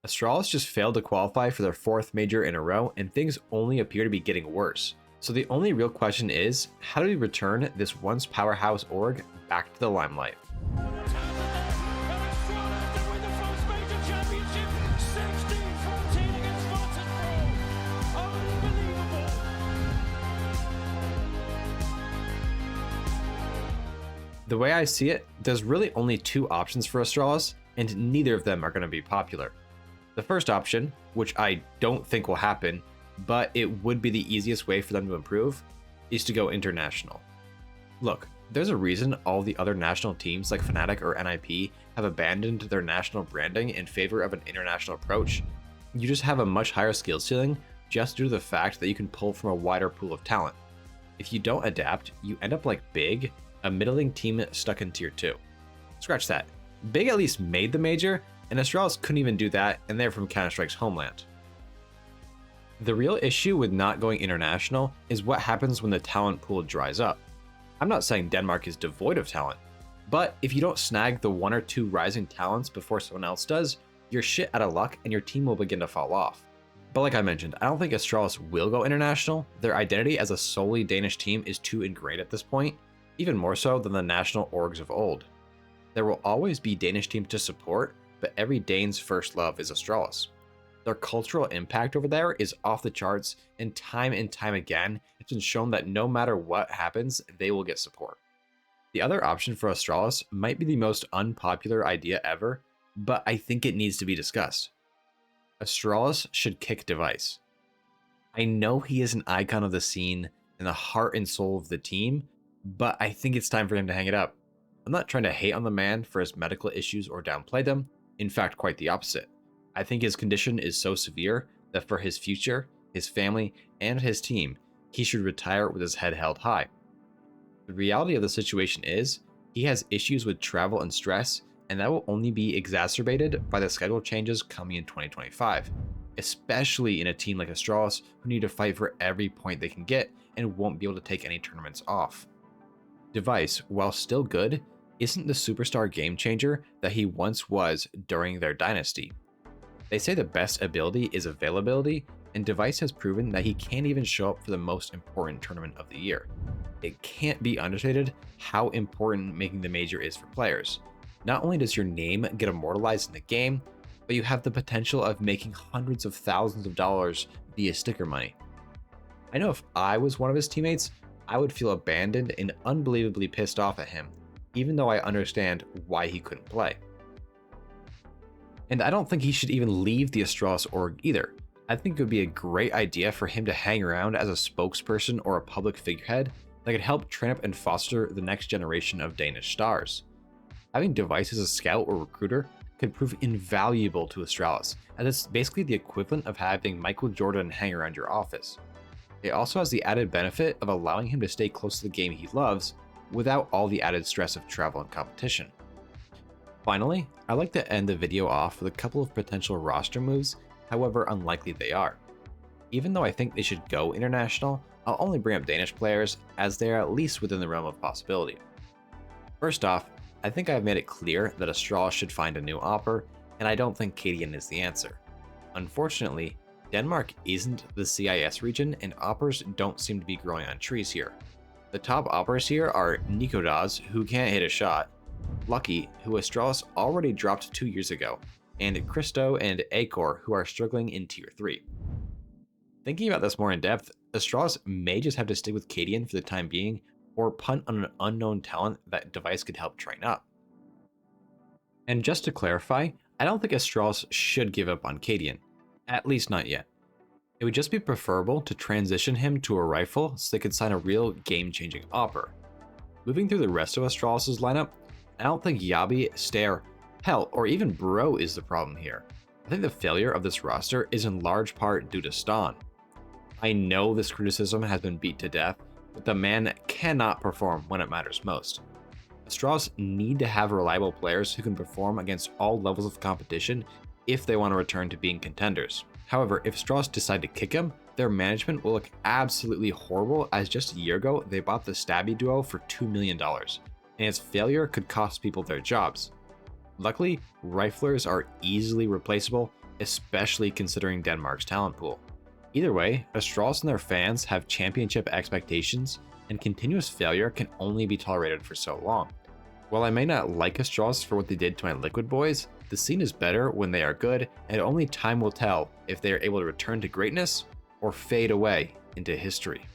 Astralis just failed to qualify for their fourth major in a row, and things only appear to be getting worse. So the only real question is, how do we return this once powerhouse org back to the limelight? The way I see it, there's really only two options for Astralis, and neither of them are going to be popular. The first option, which I don't think will happen, but it would be the easiest way for them to improve, is to go international. Look, there's a reason all the other national teams like Fnatic or NIP have abandoned their national branding in favor of an international approach. You just have a much higher skill ceiling just due to the fact that you can pull from a wider pool of talent. If you don't adapt, you end up like Big, a middling team stuck in tier 2. Scratch that. Big at least made the major, and Astralis couldn't even do that, and they're from Counter-Strike's homeland. The real issue with not going international is what happens when the talent pool dries up. I'm not saying Denmark is devoid of talent, but if you don't snag the one or two rising talents before someone else does, you're shit out of luck and your team will begin to fall off. But like I mentioned, I don't think Astralis will go international. Their identity as a solely Danish team is too ingrained at this point, even more so than the national orgs of old. There will always be Danish teams to support, but every Dane's first love is Astralis. Their cultural impact over there is off the charts, and time again, it's been shown that no matter what happens, they will get support. The other option for Astralis might be the most unpopular idea ever, but I think it needs to be discussed. Astralis should kick Device. I know he is an icon of the scene and the heart and soul of the team, but I think it's time for him to hang it up. I'm not trying to hate on the man for his medical issues or downplay them, in fact quite the opposite. I think his condition is so severe that for his future, his family, and his team, he should retire with his head held high. The reality of the situation is, he has issues with travel and stress, and that will only be exacerbated by the schedule changes coming in 2025, especially in a team like Astralis who need to fight for every point they can get and won't be able to take any tournaments off. Device, while still good, isn't the superstar game changer that he once was during their dynasty. They say the best ability is availability, and Device has proven that he can't even show up for the most important tournament of the year. It can't be understated how important making the major is for players. Not only does your name get immortalized in the game, but you have the potential of making hundreds of thousands of dollars via sticker money. I know if I was one of his teammates, I would feel abandoned and unbelievably pissed off at him, even though I understand why he couldn't play. And I don't think he should even leave the Astralis org either. I think it would be a great idea for him to hang around as a spokesperson or a public figurehead that could help train up and foster the next generation of Danish stars. Having Device as a scout or recruiter could prove invaluable to Astralis, as it's basically the equivalent of having Michael Jordan hang around your office. It also has the added benefit of allowing him to stay close to the game he loves without all the added stress of travel and competition. Finally, I like to end the video off with a couple of potential roster moves, however unlikely they are. Even though I think they should go international, I'll only bring up Danish players as they are at least within the realm of possibility. First off, I think I've made it clear that Astralis should find a new opper, and I don't think Cadian is the answer. Unfortunately, Denmark isn't the CIS region, and oppers don't seem to be growing on trees here. The top oppers here are Nikodaz, who can't hit a shot, Lucky, who Astralis already dropped 2 years ago, and Christo and Acor, who are struggling in tier 3. Thinking about this more in depth, Astralis may just have to stick with Cadian for the time being, or punt on an unknown talent that Device could help train up. And just to clarify, I don't think Astralis should give up on Cadian, at least not yet. It would just be preferable to transition him to a rifle so they could sign a real game-changing opper. Moving through the rest of Astralis' lineup, I don't think Yabi, Stare, hell, or even Bro is the problem here. I think the failure of this roster is in large part due to Stan. I know this criticism has been beat to death, but the man cannot perform when it matters most. Astralis need to have reliable players who can perform against all levels of competition if they want to return to being contenders. However, if Astralis decide to kick him, their management will look absolutely horrible, as just a year ago they bought the Stabby duo for $2 million, and its failure could cost people their jobs. Luckily, riflers are easily replaceable, especially considering Denmark's talent pool. Either way, Astralis and their fans have championship expectations, and continuous failure can only be tolerated for so long. While I may not like Astralis for what they did to my Liquid boys, the scene is better when they are good, and only time will tell if they are able to return to greatness or fade away into history.